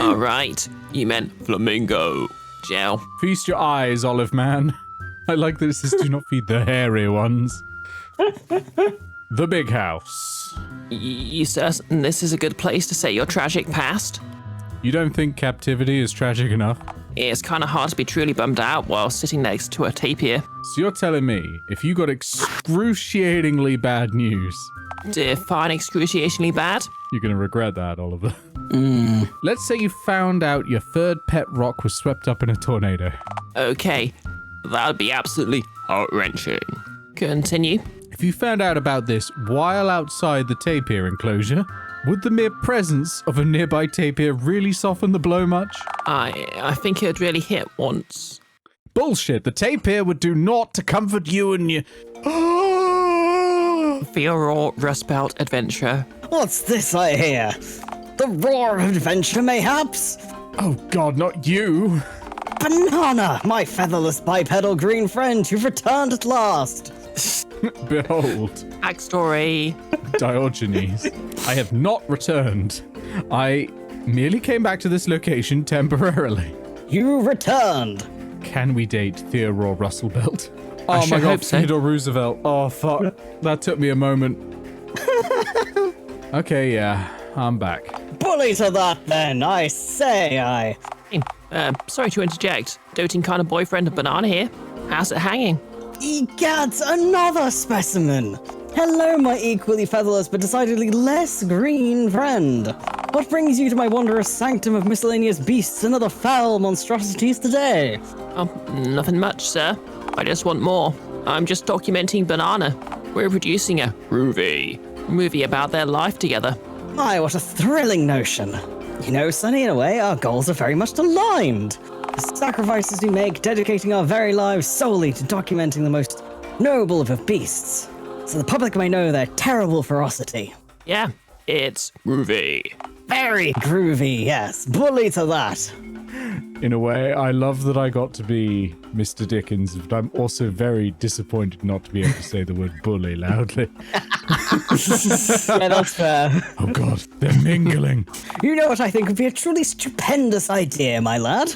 All right, you meant flamingo. Gel. Feast your eyes, Olive Man. I like that it says do not feed the hairy ones. The big house. You certain this is a good place to say your tragic past? You don't think captivity is tragic enough? It's kind of hard to be truly bummed out while sitting next to a tapir. So you're telling me, if you got excruciatingly bad news... Define excruciatingly bad? You're going to regret that, Oliver. Let's say you found out your third pet rock was swept up in a tornado. Okay, that'd be absolutely heart-wrenching. Continue. If you found out about this while outside the tapir enclosure, would the mere presence of a nearby tapir really soften the blow much? I think it'd really hit once. Bullshit, the tapir would do naught to comfort you and your... For your raw Rust Belt adventure. What's this I hear? The roar of adventure, mayhaps? Oh god, not you! Banana, my featherless bipedal green friend, you've returned at last. Behold, Backstory. Diogenes, I have not returned. I merely came back to this location temporarily. You returned. Can we date Theodore Russellbelt? I Oh my sure god, hope so. Theodore Roosevelt. Oh fuck, that took me a moment. Okay, yeah, I'm back. Bully to that then, I say. Sorry to interject. Doting kind of boyfriend of Banana here. How's it hanging? Egad, another specimen. Hello, my equally featherless but decidedly less green friend. What brings you to my wondrous sanctum of miscellaneous beasts and other foul monstrosities today? Oh, nothing much, sir. I just want more. I'm just documenting Banana. We're producing a movie about their life together. My, what a thrilling notion. You know, Sonny, in a way, our goals are very much aligned. The sacrifices we make, dedicating our very lives solely to documenting the most noble of beasts, so the public may know their terrible ferocity. Yeah, it's groovy. Very groovy, yes. Bully to that. In a way, I love that I got to be Mr. Dickens, but I'm also very disappointed not to be able to say the word bully loudly. Yeah, that's fair. Oh god, they're mingling. You know what I think would be a truly stupendous idea, my lad?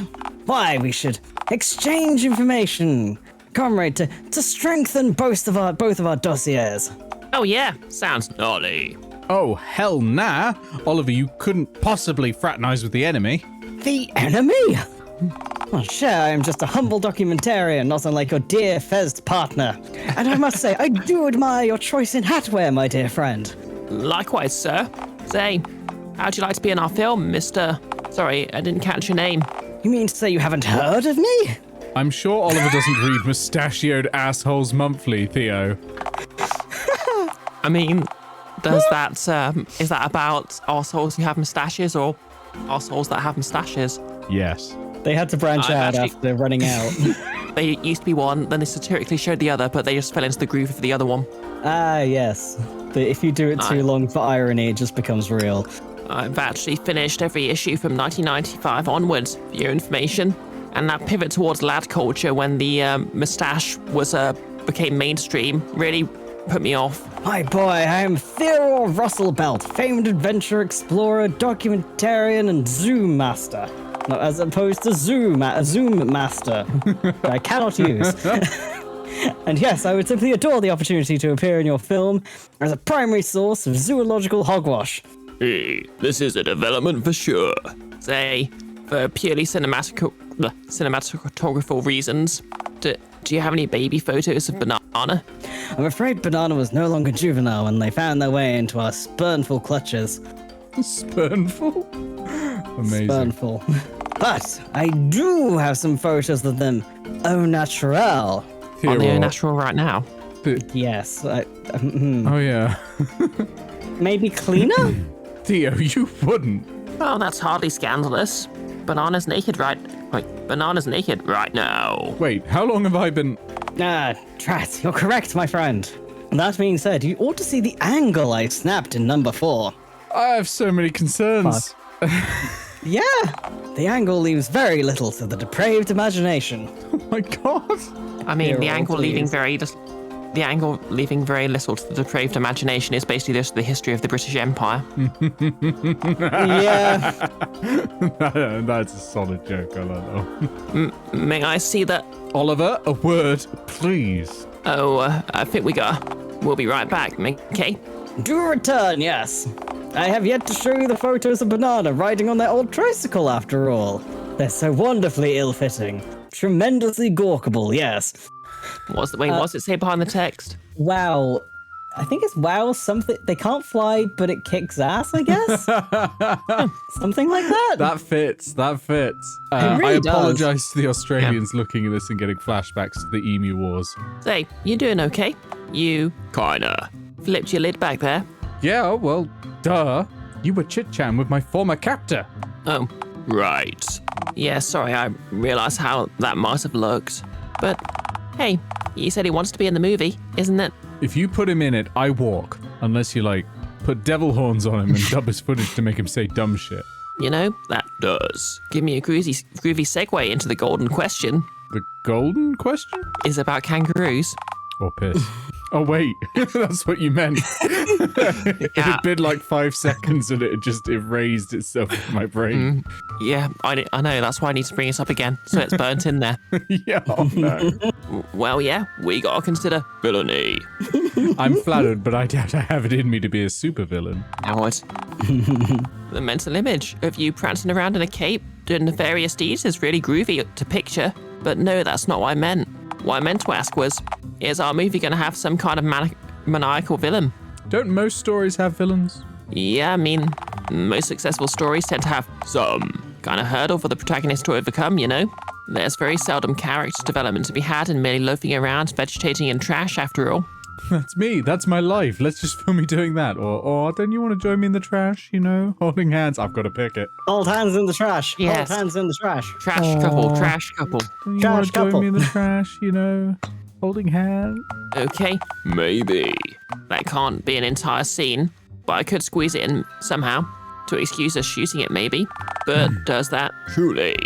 Why, we should exchange information, comrade, to strengthen both of our dossiers. Oh yeah, sounds gnarly. Oh, hell nah. Oliver, you couldn't possibly fraternize with the enemy. The enemy? Well, sure, I am just a humble documentarian, not unlike your dear fezzed partner. And I must say, I do admire your choice in hatwear, my dear friend. Likewise, sir. Say, how'd you like to be in our film, Mr. Sorry, I didn't catch your name. You mean to say you haven't heard of me? I'm sure Oliver doesn't read Mustachioed Assholes Monthly, Theo. I mean, does that, is that about assholes who have mustaches or assholes that have mustaches? Yes. They had to branch out actually- after running out. They used to be one, then they satirically showed the other, but they just fell into the groove of the other one. Ah, yes. But if you do it too long for irony, it just becomes real. I've actually finished every issue from 1995 onwards, for your information. And that pivot towards lad culture when the mustache was became mainstream really put me off. My boy, I am Theodore Russellbelt, famed adventure explorer, documentarian, and Zoom master. No, as opposed to Zoom master, I cannot use. And yes, I would simply adore the opportunity to appear in your film as a primary source of zoological hogwash. Hey, this is a development for sure. Say, for purely cinematographical reasons, do you have any baby photos of Banana? I'm afraid Banana was no longer juvenile when they found their way into our spurnful clutches. Spurnful? Amazing. Spurnful. But I do have some photos of them au naturel. Theo, On the natural right now. Yes. Oh yeah. Maybe cleaner? Theo, you wouldn't. Oh, that's hardly scandalous. Banana's naked right now. Wait, how long have I been... Drat, you're correct, my friend. That being said, you ought to see the angle I snapped in number 4. I have so many concerns. Yeah, the angle leaves very little to the depraved imagination. Oh my god. I mean, Here, the angle please. leaving the angle leaving very little to the depraved imagination is basically just the history of the British Empire. Yeah. That's a solid joke. I like that one. May I see that? Oliver, a word, please. Oh, I think we'll be right back, okay? Do return, yes. I have yet to show you the photos of Banana riding on their old tricycle, after all. They're so wonderfully ill-fitting. Tremendously gawkable, yes. What's it say behind the text? Wow. I think it's wow something. They can't fly, but it kicks ass, I guess? Something like that. That fits. Really I does. apologize to the Australians looking at this and getting flashbacks to the Emu Wars. Say, you doing okay? You kinda flipped your lid back there. Yeah, well, duh. You were chit-chatting with my former captor. Oh, right. Yeah, sorry, I realised how that might have looked. But, hey, he said he wants to be in the movie, isn't it? If you put him in it, I walk. Unless you, put devil horns on him and dub his footage to make him say dumb shit. You know, that does give me a groovy segue into the golden question. The golden question? Is about kangaroos. Or piss. Oh, wait. That's what you meant. It had been 5 seconds and it just erased itself from my brain. Yeah, I know, that's why I need to bring it up again, so it's burnt in there. Yeah, oh no. Well, yeah, we gotta consider villainy. I'm flattered, but I doubt I have it in me to be a supervillain. Howard. The mental image of you prancing around in a cape, doing nefarious deeds is really groovy to picture, but no, that's not what I meant. What I meant to ask was, is our movie gonna have some kind of maniacal villain? Don't most stories have villains? Yeah, I mean, most successful stories tend to have some kind of hurdle for the protagonist to overcome, you know? There's very seldom character development to be had in merely loafing around, vegetating in trash, after all. That's me. That's my life. Let's just film me doing that. Or don't you want to join me in the trash, holding hands? I've got to pick it. Hold hands in the trash. Yes. Hold hands in the trash. Trash couple. Don't you Trash want to join couple. me in the trash, holding hands? Okay, maybe. That can't be an entire scene, but I could squeeze it in somehow to excuse us shooting it, maybe. But does that truly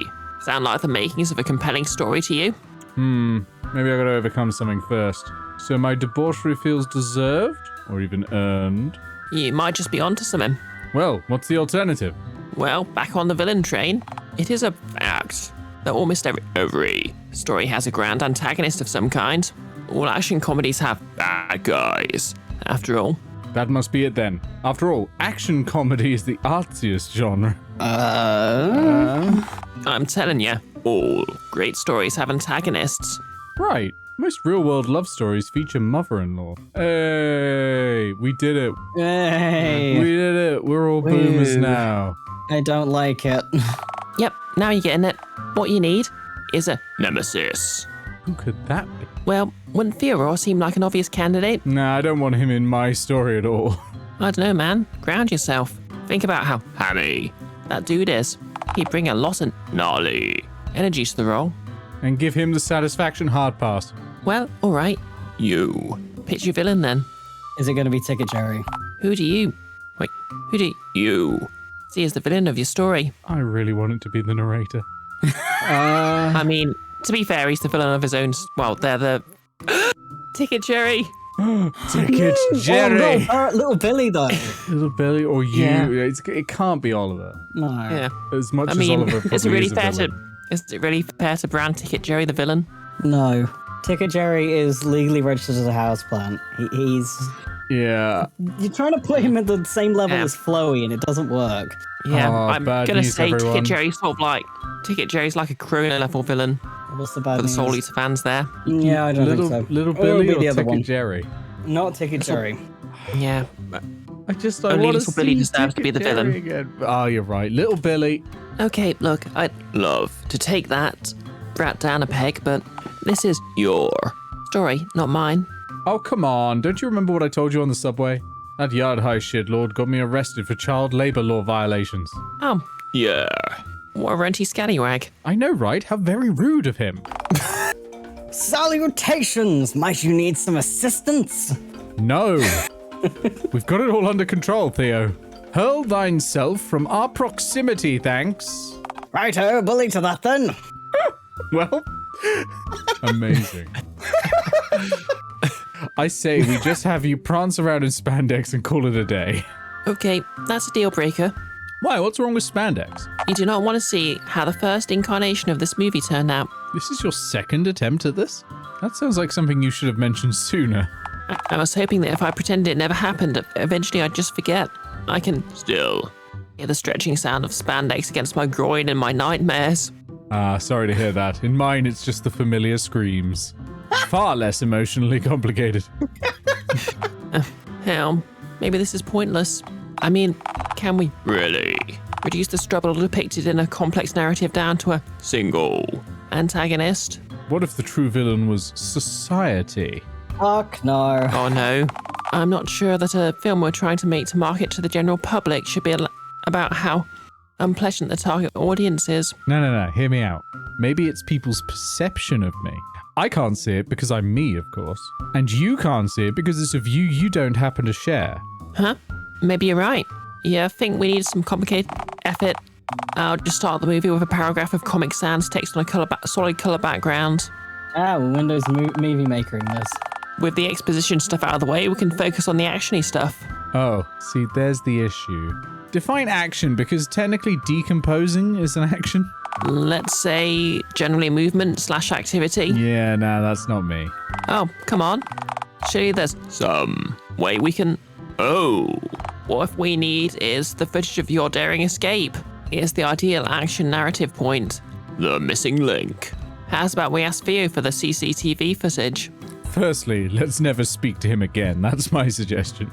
sound like the makings of a compelling story to you? Maybe I got to overcome something first. So my debauchery feels deserved? Or even earned? You might just be onto something. Well, what's the alternative? Well, back on the villain train, it is a fact that almost every story has a grand antagonist of some kind. All action comedies have bad guys, after all. That must be it then. After all, action comedy is the artsiest genre. I'm telling you, all great stories have antagonists. Right. Most real-world love stories feature mother-in-law. Hey, we did it. Hey. We did it. We're all boomers Woo. now. I don't like it. Yep, now you're getting it. What you need is a nemesis. Who could that be? Well, wouldn't Theodore seem like an obvious candidate? Nah, I don't want him in my story at all. I don't know, man. Ground yourself. Think about how hammy that dude is. He'd bring a lot of gnarly energy to the role. And give him the satisfaction hard pass. Well, alright. You. Pitch your villain then. Is it going to be Ticket Jerry? Who do you see as the villain of your story? I really want it to be the narrator. I mean, to be fair, he's the villain of his own. Well, they're the Ticket Jerry. Ticket Jerry. Oh, no, little Billy, though. Little Billy or you. Yeah. It can't be Oliver. No. Yeah. As much I as mean, Oliver probably is it really is a fair villain. is it really fair to brand Ticket Jerry the villain? No. Ticket Jerry is legally registered as a houseplant. He's... Yeah. You're trying to put him at the same level Yeah. as Flowey, and it doesn't work. Yeah, Oh, I'm bad gonna news, say everyone. Ticket Jerry's like a Corona level villain What's the bad for the news? Soul Eater fans there. Yeah, I don't Little think so. Little It'll Billy be or the other Ticket one. Jerry? Not Ticket Jerry. Yeah. I Only want Little Billy deserves to be the villain. Again. Oh, you're right. Little Billy. Okay, look, I'd love to take that brat down a peg, but this is your story, not mine. Oh, come on. Don't you remember what I told you on the subway? That yard high shitlord got me arrested for child labor law violations. Oh, yeah. What a renty scallywag. I know, right? How very rude of him. Salutations! Might you need some assistance? No. We've got it all under control, Theo. Hurl thine self from our proximity, thanks. Righto, bully to that then. Well, amazing. I say we just have you prance around in spandex and call it a day. Okay, that's a deal breaker. Why? What's wrong with spandex? You do not want to see how the first incarnation of this movie turned out. This is your second attempt at this? That sounds like something you should have mentioned sooner. I was hoping that if I pretended it never happened, eventually I'd just forget. I can still hear the stretching sound of spandex against my groin in my nightmares. Sorry to hear that. In mine, it's just the familiar screams. Far less emotionally complicated. Hell, maybe this is pointless. I mean, can we really reduce the struggle depicted in a complex narrative down to a single antagonist? What if the true villain was society? Fuck no. Oh no. I'm not sure that a film we're trying to make to market to the general public should be about how unpleasant the target audience is. No. Hear me out. Maybe it's people's perception of me. I can't see it because I'm me, of course. And you can't see it because it's a view you don't happen to share. Huh? Maybe you're right. Yeah, I think we need some complicated effort. I'll just start the movie with a paragraph of Comic Sans text on a solid color background. Windows Movie Maker in this. With the exposition stuff out of the way, we can focus on the actiony stuff. Oh, see, there's the issue. Define action, because technically decomposing is an action. Let's say generally movement / activity. Yeah, no, that's not me. Oh, come on. Surely there's some way we can... Oh, what if we need is the footage of your daring escape? It's the ideal action narrative point. The missing link. How's about we ask Theo for the CCTV footage? Firstly, let's never speak to him again. That's my suggestion.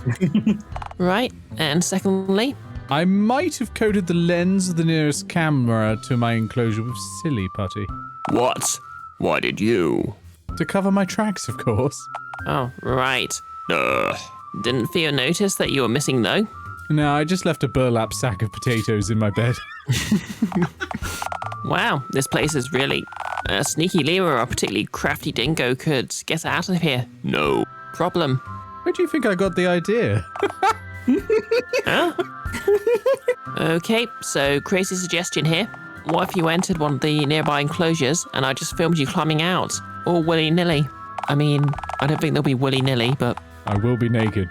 Right, and secondly... I might have coded the lens of the nearest camera to my enclosure with silly putty. What? Why did you? To cover my tracks, of course. Oh, right. Didn't Theo notice that you were missing, though? No, I just left a burlap sack of potatoes in my bed. Wow, this place is really... A sneaky lemur or a particularly crafty dingo could get out of here. No problem. Where do you think I got the idea? Huh? Okay, so crazy suggestion here. What if you entered one of the nearby enclosures and I just filmed you climbing out? All willy-nilly. I mean, I don't think they'll be willy-nilly, but... I will be naked.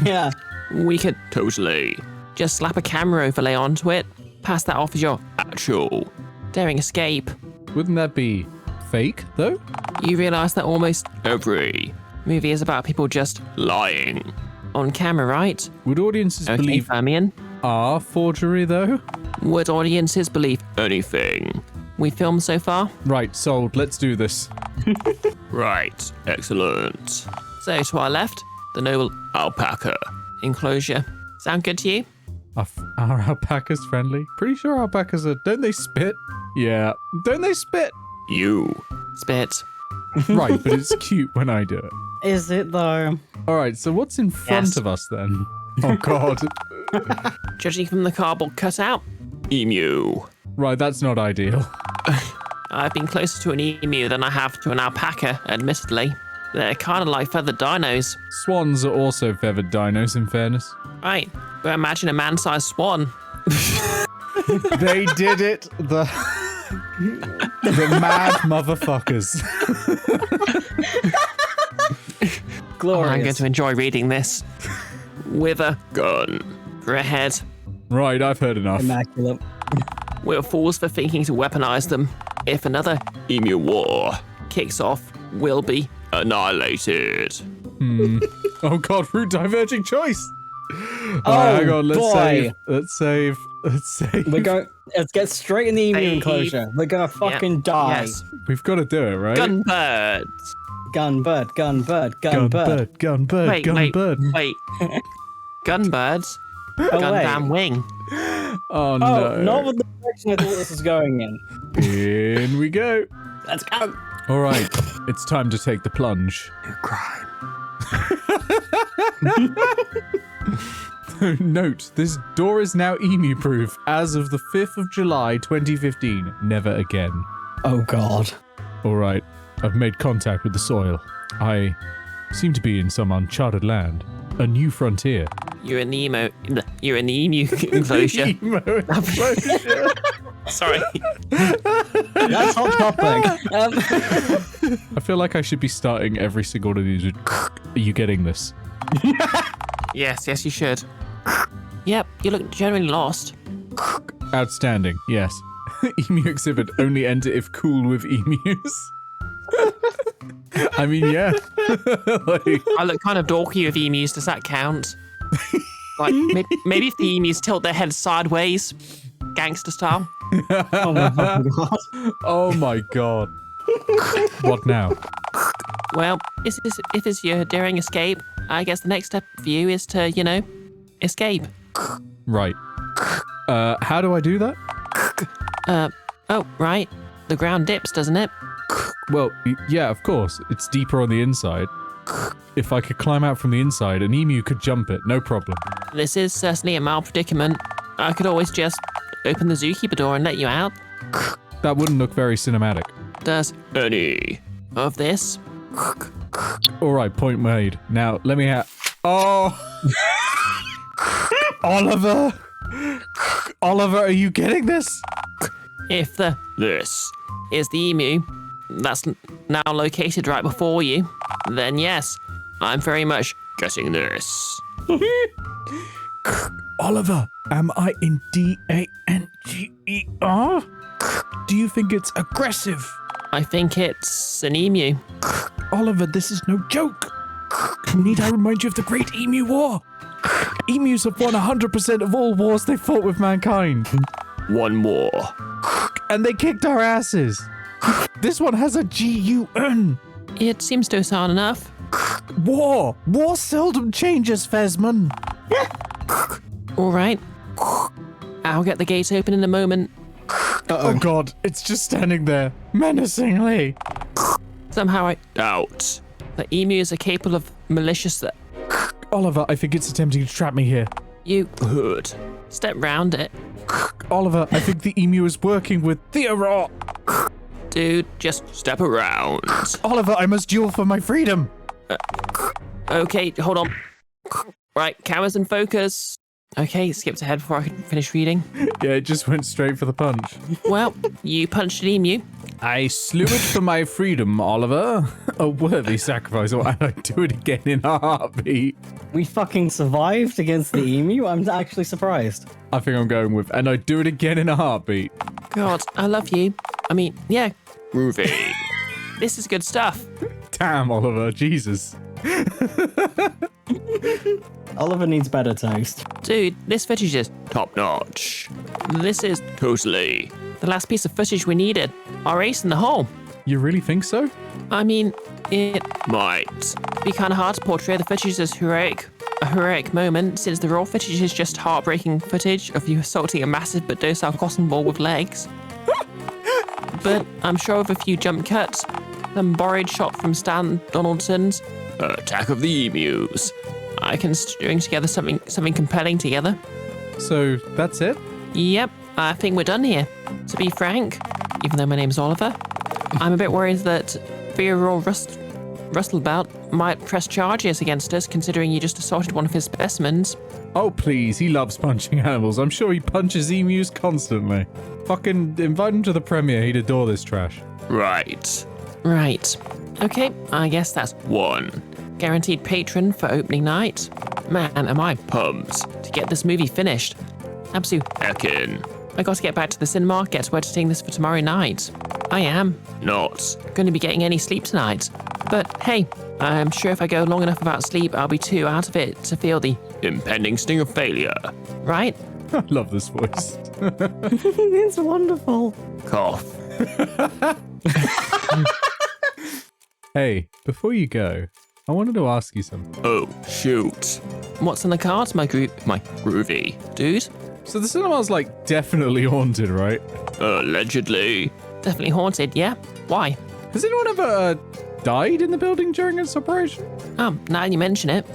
Yeah. We could totally just slap a camera overlay onto it, pass that off as your actual daring escape. Wouldn't that be fake, though? You realise that almost every movie is about people just lying on camera, right? Would audiences Okay, believe Famian. our forgery, though? Would audiences believe anything we filmed so far? Right, sold. Let's do this. Right, excellent. So to our left, the noble alpaca enclosure. Sound good to you? Are alpacas friendly? Pretty sure alpacas are... Don't they spit? Yeah. Don't they spit? You spit. Right, but it's cute when I do it. Is it though? All right, so what's in front Yes. of us then? Oh, God. Judging from the cardboard cutout, emu. Right, that's not ideal. I've been closer to an emu than I have to an alpaca, admittedly. They're kind of like feathered dinos. Swans are also feathered dinos, in fairness. Right, but imagine a man-sized swan. They did it. The mad motherfuckers. Glorious. I'm going to enjoy reading this. With a gun for a head. Right, I've heard enough. Immaculate. We're fools for thinking to weaponize them. If another emu war kicks off, we'll be annihilated. Oh, God, route diverging choice. Oh, hang on, let's boy. save. Let's get straight in the emu Save. enclosure. We're gonna fucking die. Yes. We've got to do it, right? Gunbirds. Gun bird. gun bird, gun bird, gun bird. Wait. Gunbirds? Gundam wing. Oh, Oh, no. not with the direction I thought this was going in. In we go. Let's go. All right, it's time to take the plunge. Crime. Note, this door is now emu-proof as of the 5th of July, 2015. Never again. Oh God. All right, I've made contact with the soil. I seem to be in some uncharted land. A new frontier. You're in the emu. You're in the emu enclosure. Emo enclosure. Sorry. That's hot topic. I feel like I should be starting every single one of these with, are you getting this? Yes, you should. Yep, you look genuinely lost. Outstanding, yes. Emu exhibit, only enter if cool with emus. I mean, yeah. Like, I look kind of dorky with emus. Does that count? Like, maybe if the emus tilt their heads sideways, gangster style. Oh my god. oh my god. What now? Well, if it's your daring escape, I guess the next step for you is to, escape. Right. How do I do that? Oh, right. The ground dips, doesn't it? Well, yeah, of course. It's deeper on the inside. If I could climb out from the inside, an emu could jump it, no problem. This is certainly a mild predicament. I could always just open the zookeeper door and let you out. That wouldn't look very cinematic. Does any of this? All right, point made. Now, let me have... Oh! Oliver! Oliver, are you getting this? If this is the emu that's now located right before you, then yes, I'm very much getting this. Oliver, am I in danger? Do you think it's aggressive? I think it's an emu. Oliver, this is no joke. Need I remind you of the Great Emu War? Emus have won 100% of all wars they fought with mankind. One more. And they kicked our asses. This one has a G-U-N. It seems to sound enough. War. War seldom changes, Fesman. All right. I'll get the gate open in a moment. Oh god, it's just standing there, menacingly. Somehow I doubt that emus are capable of malicious... Oliver, I think it's attempting to trap me here. You could step round it. Oliver, I think the emu is working with Theodore. Dude, just step around. Oliver, I must duel for my freedom. Okay, hold on. Right, cameras in focus. Okay, skipped ahead before I could finish reading. Yeah, it just went straight for the punch. Well, you punched an emu. I slew it for my freedom, Oliver. A worthy sacrifice, and I'd do it again in a heartbeat. We fucking survived against the emu? I'm actually surprised. I think I'm going with, and I'd do it again in a heartbeat. God, I love you. I mean, yeah. Groovy. This is good stuff. Damn, Oliver, Jesus. Oliver needs better toast. Dude, this footage is top notch. This is totally the last piece of footage we needed. Our ace in the hole. You really think so? I mean, it might be kind of hard to portray the footage as a heroic moment, since the raw footage is just heartbreaking footage of you assaulting a massive but docile cotton ball with legs. But I'm sure with a few jump cuts, some borrowed shot from Stan Donaldson's Attack of the Emus, I can string together something compelling together. So that's it? Yep, I think we're done here. To be frank, even though my name's Oliver, I'm a bit worried that Theodore Rustlebelt might press charges against us, considering you just assaulted one of his specimens. Oh, please, he loves punching animals. I'm sure he punches emus constantly. Fucking invite him to the premiere, he'd adore this trash. Right. Okay, I guess that's one guaranteed patron for opening night. Man, am I pumped to get this movie finished. Absolute heckin'. I got to get back to the cinema, get to editing this for tomorrow night. I am not going to be getting any sleep tonight. But hey, I'm sure if I go long enough without sleep, I'll be too out of it to feel the impending sting of failure. Right? I love this voice. It's wonderful. Cough. Hey, before you go, I wanted to ask you something. Oh, shoot. What's on the cards, my groovy dude? So the cinema's like definitely haunted, right? Allegedly. Definitely haunted, yeah? Why? Has anyone ever died in the building during its operation? Oh, now you mention it.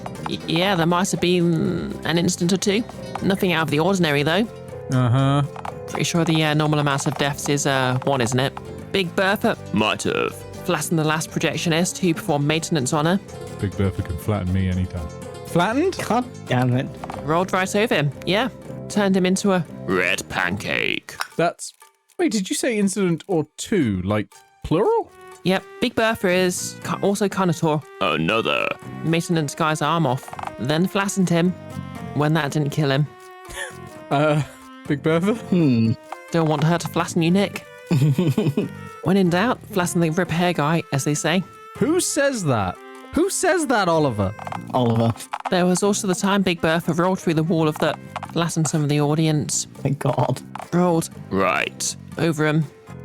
Yeah, there might have been an incident or two. Nothing out of the ordinary, though. Uh-huh. Pretty sure the normal amount of deaths is one, isn't it? Big Bertha might have flattened the last projectionist who performed maintenance on her. Big Bertha can flatten me anytime. Flattened? God damn it. Rolled right over him, yeah. Turned him into a red pancake. That's Wait, did you say incident or two, like plural? Yep, Big Bertha is also kind of tore another maintenance guy's arm off, then flattened him when that didn't kill him. Big Bertha? Don't want her to flatten you, Nick. When in doubt, flatten the rip hair guy, as they say. Who says that? Who says that, Oliver? Oliver. There was also the time Big Bertha rolled through the wall of the flattened some of the audience. My God. Rolled right over him.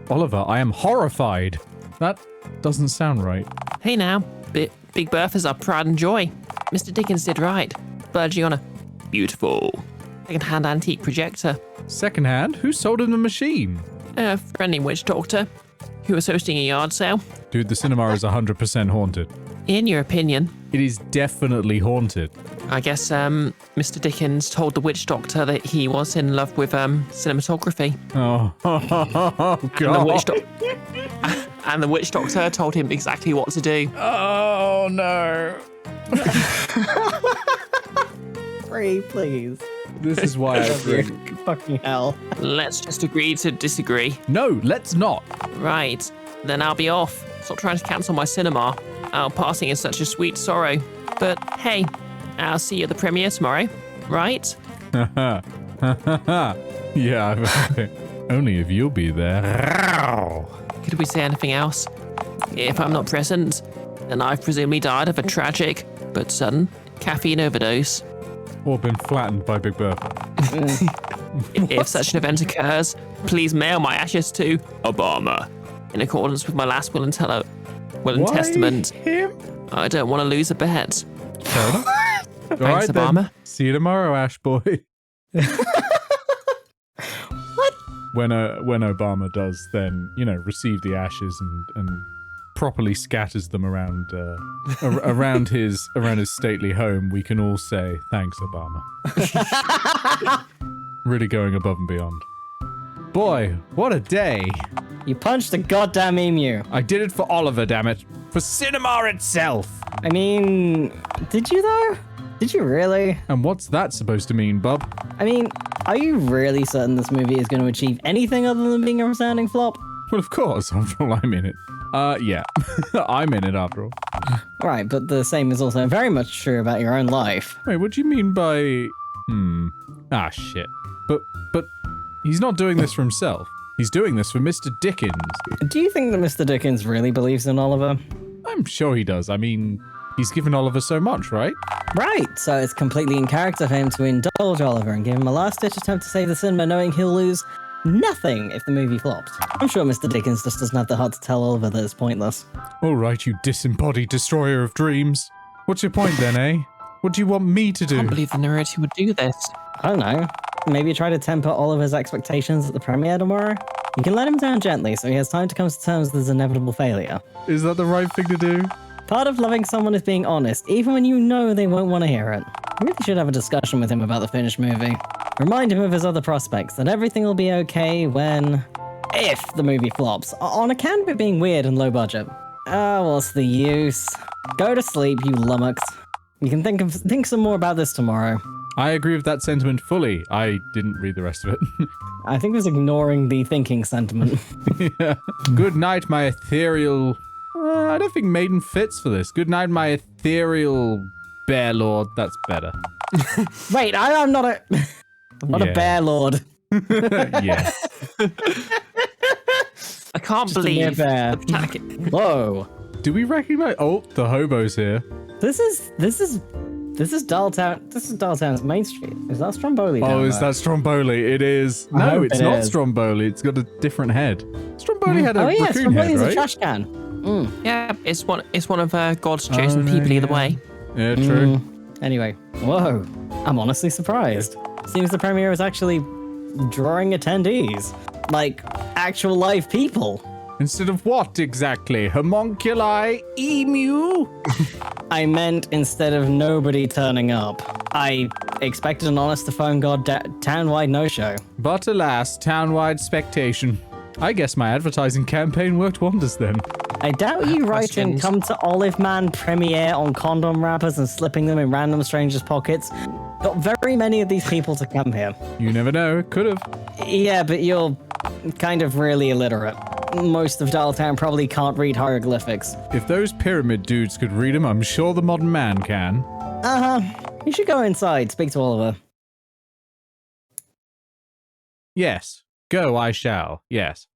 Oliver, I am horrified. That doesn't sound right. Hey now, Big Bertha's our pride and joy. Mr. Dickens did right, budging on a beautiful second-hand antique projector. Secondhand? Who sold him the machine? A friendly witch doctor who was hosting a yard sale. Dude, the cinema is 100% haunted. In your opinion, It is definitely haunted. I guess Mr. Dickens told the witch doctor that he was in love with cinematography. Oh, God. And the witch doctor told him exactly what to do. Oh, no. Free, please. This is why I drink. Fucking hell. Let's just agree to disagree. No, let's not. Right, then I'll be off. Stop trying to cancel my cinema. Our passing is such a sweet sorrow. But hey, I'll see you at the premiere tomorrow, right? Yeah, only if you'll be there. Could we say anything else? If I'm not present, then I've presumably died of a tragic but sudden caffeine overdose. Or been flattened by Big Bertha. If such an event occurs, please mail my ashes to Obama, in accordance with my last will and testament. Him? I don't want to lose a bet. Fair enough. All Thanks, right, Obama. then. See you tomorrow, Ash boy. What? When Obama does then, receive the ashes and properly scatters them around around his stately home, we can all say thanks, Obama. Really going above and beyond. Boy, what a day. You punched a goddamn emu. I did it for Oliver, damn it. For cinema itself. I mean, did you though? Did you really? And what's that supposed to mean, bub? I mean, are you really certain this movie is going to achieve anything other than being a resounding flop? Well, of course, after all, I'm in it. Yeah. I'm in it after all. Right, but the same is also very much true about your own life. Wait, what do you mean by... Ah, shit. But he's not doing this for himself. He's doing this for Mr. Dickens. Do you think that Mr. Dickens really believes in Oliver? I'm sure he does. I mean, he's given Oliver so much, right? Right, so it's completely in character for him to indulge Oliver and give him a last-ditch attempt to save the cinema, knowing he'll lose nothing if the movie flops. I'm sure Mr. Dickens just doesn't have the heart to tell Oliver that it's pointless. All right, you disembodied destroyer of dreams. What's your point then, eh? What do you want me to I do? can't believe the narrator would do this. I don't know. Maybe try to temper Oliver's expectations at the premiere tomorrow? You can let him down gently so he has time to come to terms with his inevitable failure. Is that the right thing to do? Part of loving someone is being honest, even when you know they won't want to hear it. You really should have a discussion with him about the finished movie. Remind him of his other prospects, that everything will be okay if the movie flops, on account of it being weird and low budget. What's the use? Go to sleep, you lummox. You can think some more about this tomorrow. I agree with that sentiment fully. I didn't read the rest of it. I think it was ignoring the thinking sentiment. Yeah. Good night, my ethereal... I don't think Maiden fits for this. Good night, my ethereal bear lord. That's better. Wait, I'm not a... I'm not a bear lord. Yeah. I can't Just a mere believe bear. Whoa. Do we recognize... Oh, the hobo's here. This is Dialtown. This is Dialtown's Main Street. Is that Stromboli? Oh, is that Stromboli? It is. I No, hope it's it not is. Stromboli. It's got a different head. Stromboli had a Oh yeah, raccoon Stromboli's head, a right? trash can. Yeah, it's one of God's chosen no, people either yeah. way. Yeah, true. Anyway, whoa. I'm honestly surprised. Seems the premiere is actually drawing attendees. Like, actual live people. Instead of what exactly? Homunculi? Emu? I meant instead of nobody turning up. I expected an honest-to-phone god town-wide no-show. But alas, town-wide spectation. I guess my advertising campaign worked wonders then. I doubt you writing Questions? come to Olive Man premiere on condom wrappers and slipping them in random strangers' pockets got very many of these people to come here. You never know, it could have. Yeah, but you're kind of really illiterate. Most of Dialtown probably can't read hieroglyphics. If those pyramid dudes could read them, I'm sure the modern man can. You should go inside, speak to Oliver. Yes. Go, I shall. Yes.